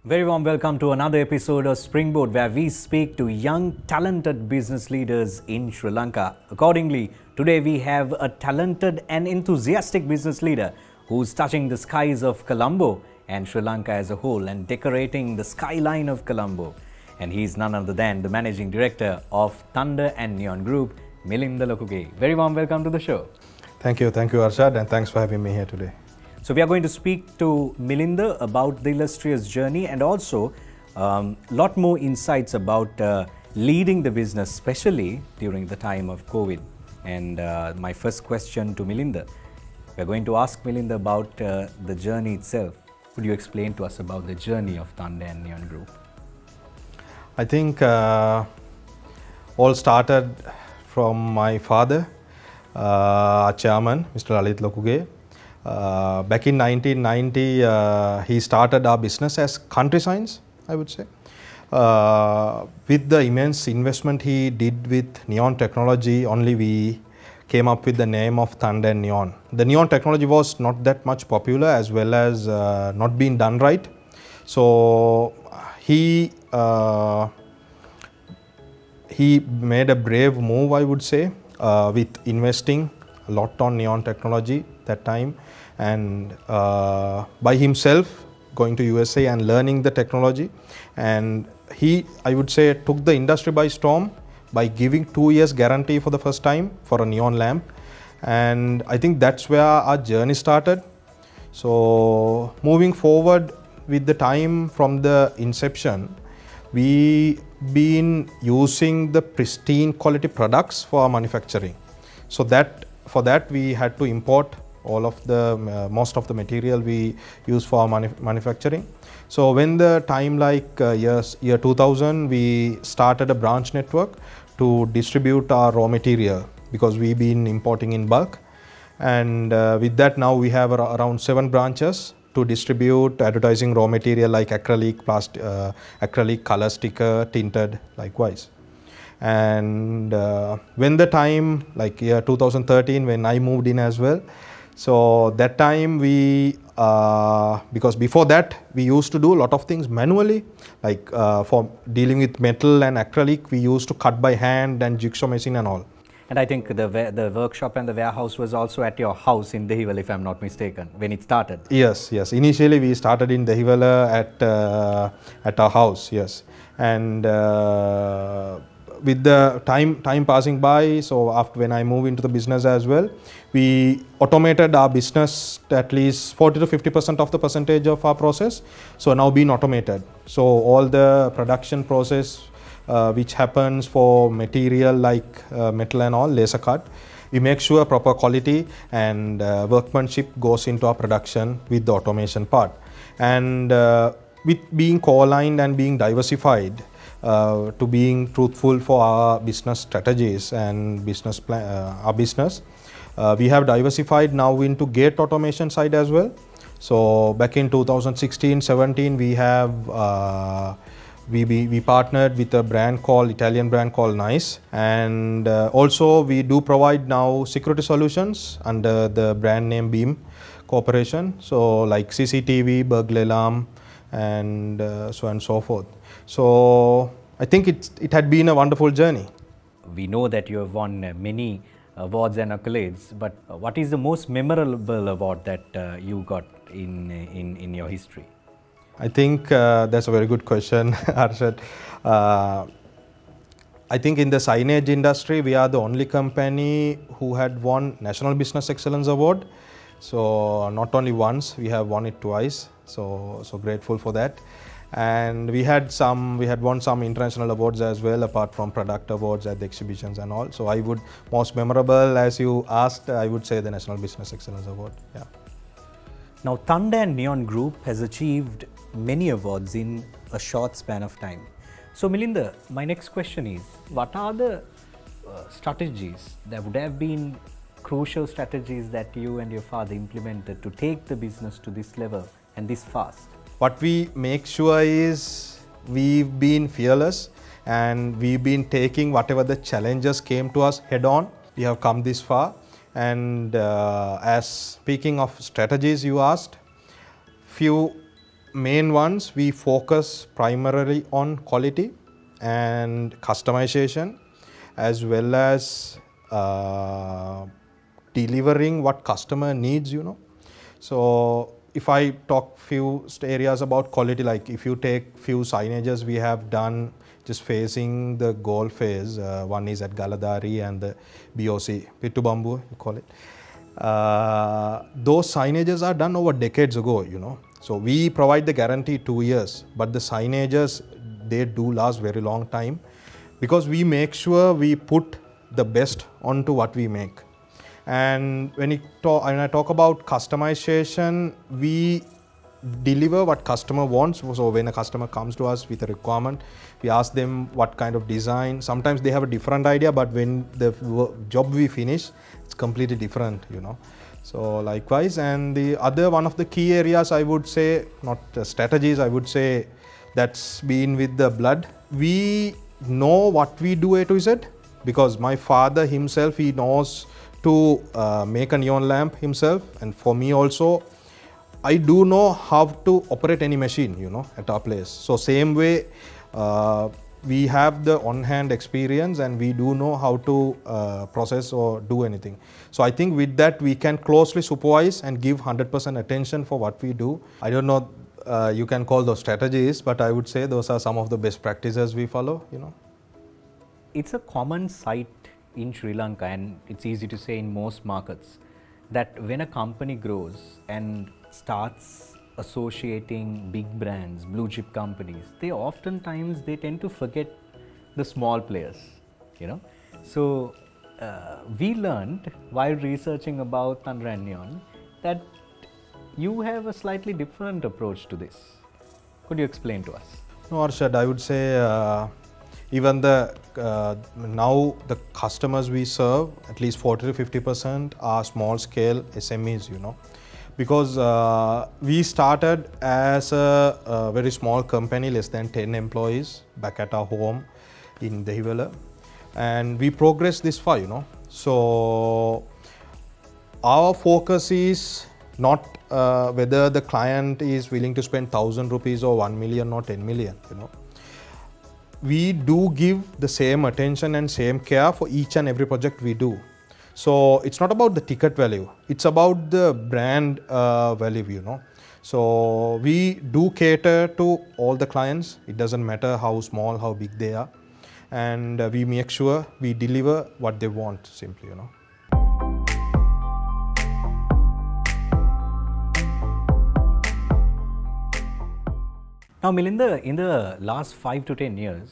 Very warm welcome to another episode of Springboard, where we speak to young, talented business leaders in Sri Lanka. Accordingly, today we have a talented and enthusiastic business leader who's touching the skies of Colombo and Sri Lanka as a whole and decorating the skyline of Colombo. And he's none other than the Managing Director of Thunder and Neon Group, Milinda Lokuge. Very warm welcome to the show. Thank you, Arshad, and thanks for having me here today. So we are going to speak to Milinda about the illustrious journey and also a lot more insights about leading the business, especially during the time of COVID. And my first question to Milinda, we are going to ask Milinda about the journey itself. Could you explain to us about the journey of Thunder and Neon Group? I think all started from my father, our chairman, Mr. Lalit Lokuge. Back in 1990, he started our business as Country Signs, I would say. With the immense investment he did with neon technology, only we came up with the name of Thunder and Neon. The neon technology was not that much popular, as well as not being done right. So he made a brave move, I would say, with investing a lot on neon technology that time, and by himself going to USA and learning the technology. And he, I would say, took the industry by storm by giving 2 years guarantee for the first time for a neon lamp. And I think that's where our journey started. So moving forward with the time from the inception, we been using the pristine quality products for our manufacturing. So for that we had to import all of the most of the material we use for our manufacturing. So when the time like year 2000, we started a branch network to distribute our raw material, because we've been importing in bulk. And with that, now we have around 7 branches to distribute advertising raw material like acrylic, plastic, acrylic, color sticker, tinted, likewise. And when the time like year 2013, when I moved in as well, so that time we, because before that we used to do a lot of things manually, like for dealing with metal and acrylic, we used to cut by hand and jigsaw machine and all. And I think the workshop and the warehouse was also at your house in Dehiwala, if I'm not mistaken, when it started. Yes. Initially we started in Dehiwala at our house, yes. And with the time passing by, so after when I moved into the business as well, we automated our business to at least 40 to 50% of the percentage of our process. So now being automated. So all the production process which happens for material like metal and all, laser cut, we make sure proper quality and workmanship goes into our production with the automation part. And with being co-aligned and being diversified, to being truthful for our business strategies and business plan, our business, we have diversified now into gate automation side as well. So back in 2016-17, we have we partnered with a Italian brand called Nice, and also we do provide now security solutions under the brand name Beam Corporation. So like CCTV, burglar alarm, and so on and so forth. So I think it had been a wonderful journey. We know that you have won many awards and accolades, but what is the most memorable award that you got in your history? I think that's a very good question, Arshad. I think in the signage industry, we are the only company who had won National Business Excellence Award. So not only once, we have won it twice. So grateful for that. And we had won some international awards as well, apart from product awards at the exhibitions and all. So I would, most memorable, as you asked, I would say the National Business Excellence Award. Yeah. Now, Thunder and Neon Group has achieved many awards in a short span of time. So Milinda, my next question is, what are the strategies that would have been crucial strategies that you and your father implemented to take the business to this level and this fast? What we make sure is we've been fearless, and we've been taking whatever the challenges came to us head on. We have come this far. And as speaking of strategies, you asked, few main ones, we focus primarily on quality and customization, as well as delivering what customer needs, you know. So if I talk few areas about quality, like if you take few signages we have done just facing the goal phase, one is at Galadari and the BOC, Pittu Bambu, you call it. Those signages are done over decades ago, you know. So we provide the guarantee 2 years, but the signages, they do last very long time, because we make sure we put the best onto what we make. And when I talk about customization, we deliver what customer wants. So when a customer comes to us with a requirement, we ask them what kind of design. Sometimes they have a different idea, but when the job we finish, it's completely different, you know. So likewise, and the other one of the key areas, I would say, not strategies, I would say that's been with the blood. We know what we do A to Z, because my father himself, he knows to make a neon lamp himself, and for me also, I do know how to operate any machine, you know, at our place. So same way, we have the on-hand experience, and we do know how to process or do anything. So I think with that, we can closely supervise and give 100% attention for what we do. I don't know, you can call those strategies, but I would say those are some of the best practices we follow, you know. It's a common sight in Sri Lanka, and it's easy to say in most markets, that when a company grows and starts associating big brands, blue chip companies, they tend to forget the small players, you know. So we learned while researching about Thandra and Neon that you have a slightly different approach to this. Could you explain to us? No, Arshad, I would say even the now the customers we serve, at least 40 to 50% are small scale SMEs, you know. Because we started as a very small company, less than 10 employees, back at our home in Dehiwala, and we progressed this far, you know. So our focus is not whether the client is willing to spend 1,000 rupees or 1 million or 10 million, you know. We do give the same attention and same care for each and every project we do. So it's not about the ticket value, it's about the brand value, you know. So we do cater to all the clients. It doesn't matter how small, how big they are. And we make sure we deliver what they want, simply, you know. Now, Milinda, in the last 5 to 10 years,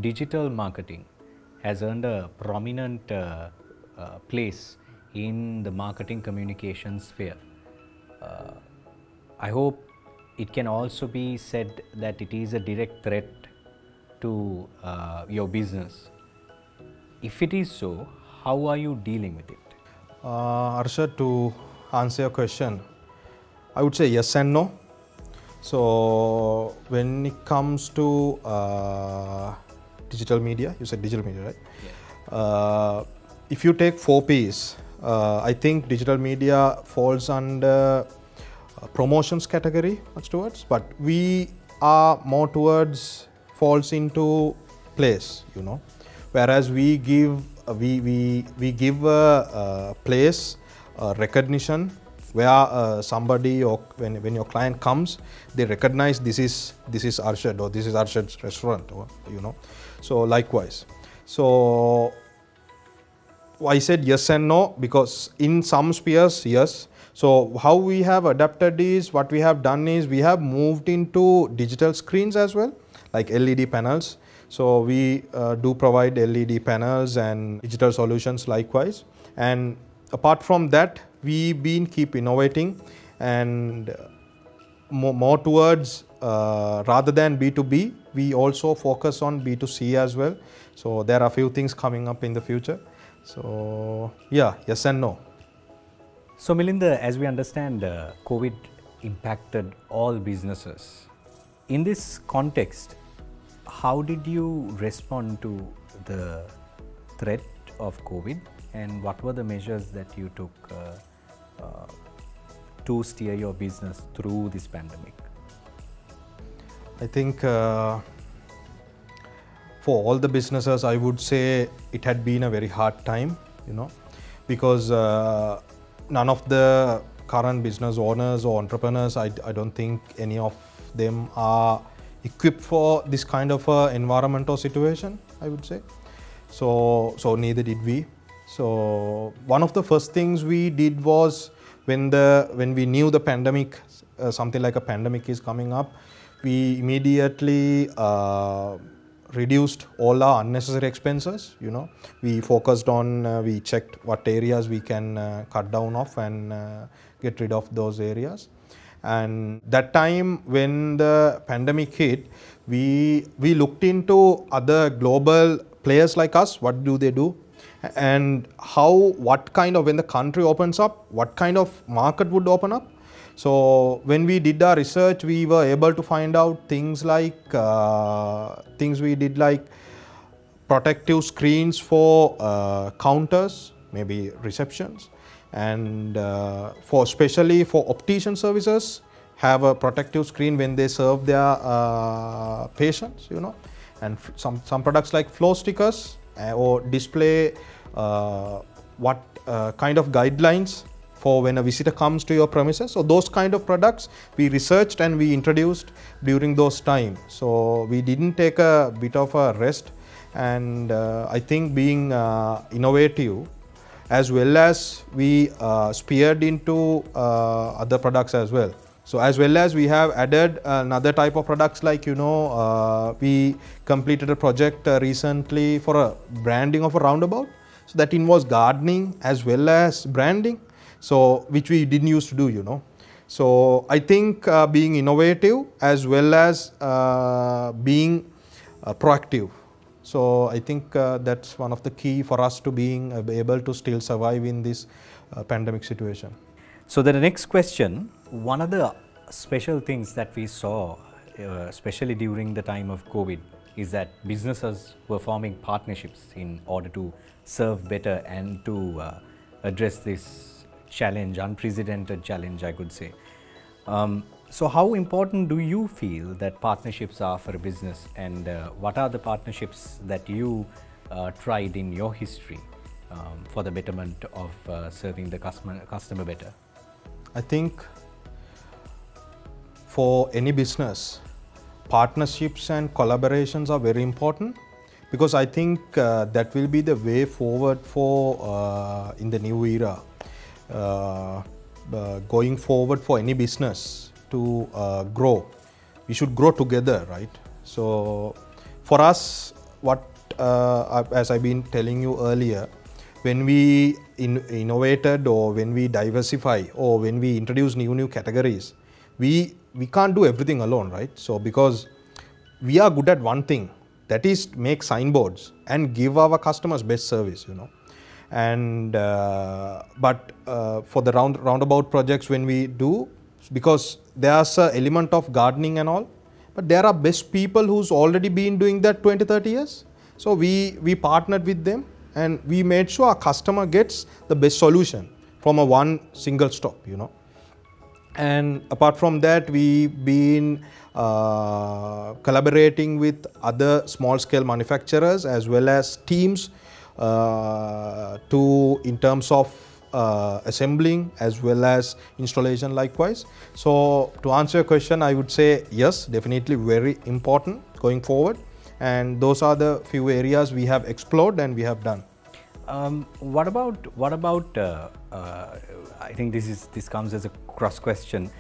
digital marketing has earned a prominent place in the marketing communication sphere. I hope it can also be said that it is a direct threat to your business. If it is so, how are you dealing with it? Arshad, to answer your question, I would say yes and no. So when it comes to digital media, you said digital media, right? Yeah. If you take 4 Ps, I think digital media falls under promotions category much towards, but we are more towards falls into place, you know. Whereas we give we give a place, recognition, where somebody or when your client comes, they recognize this is Arshad, or this is Arshad's restaurant, or, you know. So likewise, so I said yes and no, because in some spheres, yes. So how we have adapted is, what we have done is, we have moved into digital screens as well, like LED panels. So we do provide LED panels and digital solutions likewise. And apart from that, we've been keep innovating and more towards rather than B2B, we also focus on B2C as well. So there are a few things coming up in the future. So yeah, yes and no. So Milinda, as we understand, COVID impacted all businesses. In this context, how did you respond to the threat of COVID, and what were the measures that you took to steer your business through this pandemic? I think for all the businesses, I would say it had been a very hard time, because none of the current business owners or entrepreneurs, I don't think any of them are equipped for this kind of environment or situation, I would say. So neither did we. So one of the first things we did was when we knew the pandemic, something like a pandemic is coming up, we immediately reduced all our unnecessary expenses. We focused on, we checked what areas we can cut down of and get rid of those areas. And that time when the pandemic hit, we looked into other global players like us, what do they do, and what kind of, when the country opens up, what kind of market would open up. So when we did our research, we were able to find out things like protective screens for counters, maybe receptions, and especially for optician services, have a protective screen when they serve their patients, and some products like flow stickers or display what kind of guidelines for when a visitor comes to your premises. So those kind of products we researched and we introduced during those times. So we didn't take a bit of a rest, and I think being innovative, as well as we speared into other products as well. So as well as we have added another type of products like, we completed a project recently for a branding of a roundabout. So that involves gardening as well as branding, so which we didn't used to do, So I think being innovative as well as being proactive. So I think that's one of the key for us to being able to still survive in this pandemic situation. So the next question, one of the special things that we saw, especially during the time of COVID, is that businesses were forming partnerships in order to serve better and to address this challenge, unprecedented challenge, I could say. So how important do you feel that partnerships are for a business, and what are the partnerships that you tried in your history for the betterment of serving the customer better? I think for any business, partnerships and collaborations are very important, because I think that will be the way forward for in the new era, going forward for any business to grow. We should grow together, right? So for us, as I've been telling you earlier, when we innovated or when we diversify or when we introduce new categories, we can't do everything alone, right? So because we are good at one thing, that is make signboards and give our customers best service, and but for the roundabout projects, when we do, because there's an element of gardening and all, but there are best people who's already been doing that 20-30 years. So we partnered with them and we made sure our customer gets the best solution from a one single stop, And apart from that, we've been collaborating with other small scale manufacturers as well as teams in terms of assembling as well as installation likewise. So to answer your question, I would say yes, definitely very important going forward. And those are the few areas we have explored and we have done. What about I think this comes as a cross question.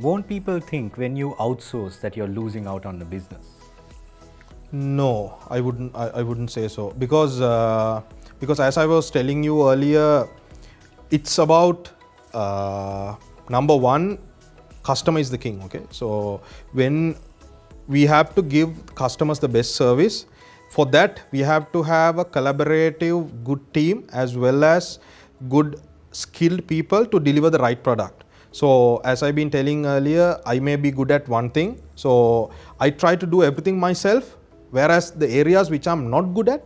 Won't people think when you outsource that you're losing out on the business? No, I wouldn't say so, because as I was telling you earlier, it's about number one, customer is the king. Okay, so when we have to give customers the best service, for that we have to have a collaborative good team as well as good skilled people to deliver the right product. So as I've been telling earlier, I may be good at one thing, so I try to do everything myself, whereas the areas which I'm not good at,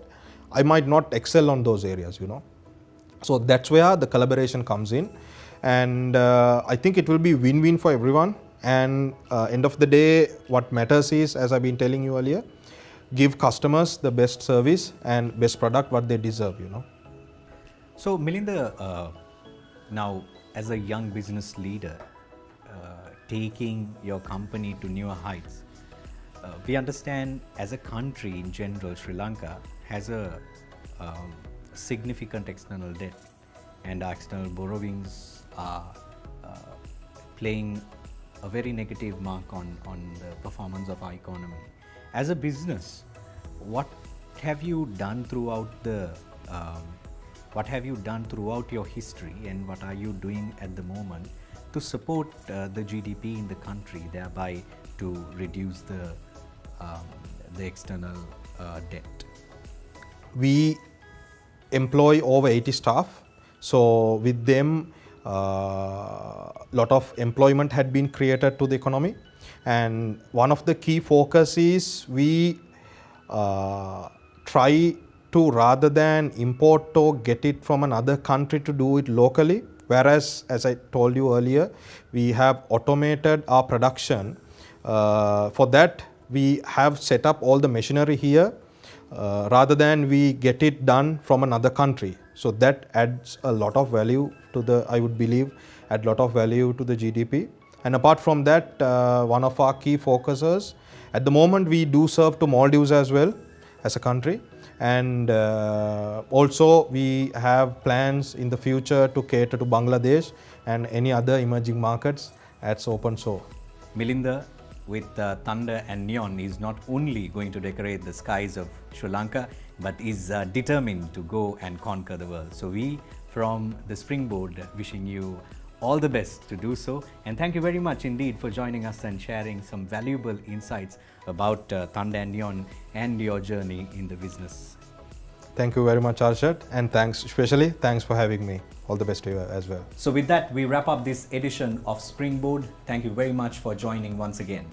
I might not excel on those areas, So that's where the collaboration comes in, and I think it will be win-win for everyone. and end of the day, what matters is, as I've been telling you earlier, give customers the best service and best product what they deserve, you know. So Milinda, now as a young business leader, taking your company to newer heights, we understand as a country in general, Sri Lanka has a significant external debt, and our external borrowings are playing a very negative mark on the performance of our economy. As a business, what have you done throughout your history, and what are you doing at the moment to support the GDP in the country, thereby to reduce the external debt? We employ over 80 staff, so with them lot of employment had been created to the economy, and one of the key focus is we try to, rather than import or get it from another country, to do it locally. Whereas, as I told you earlier, we have automated our production. For that, we have set up all the machinery here, rather than we get it done from another country. So that adds a lot of value to the, I would believe, add a lot of value to the GDP. And apart from that, one of our key focuses, at the moment we do serve to Maldives as well as a country. And also we have plans in the future to cater to Bangladesh and any other emerging markets as open source. Milinda with Thunder and Neon is not only going to decorate the skies of Sri Lanka, but is determined to go and conquer the world. So we from the Springboard wishing you all the best to do so, and thank you very much indeed for joining us and sharing some valuable insights about Thunder and Neon and your journey in the business. Thank you very much, Arshad, and thanks for having me. All the best to you as well. So with that, we wrap up this edition of Springboard. Thank you very much for joining once again.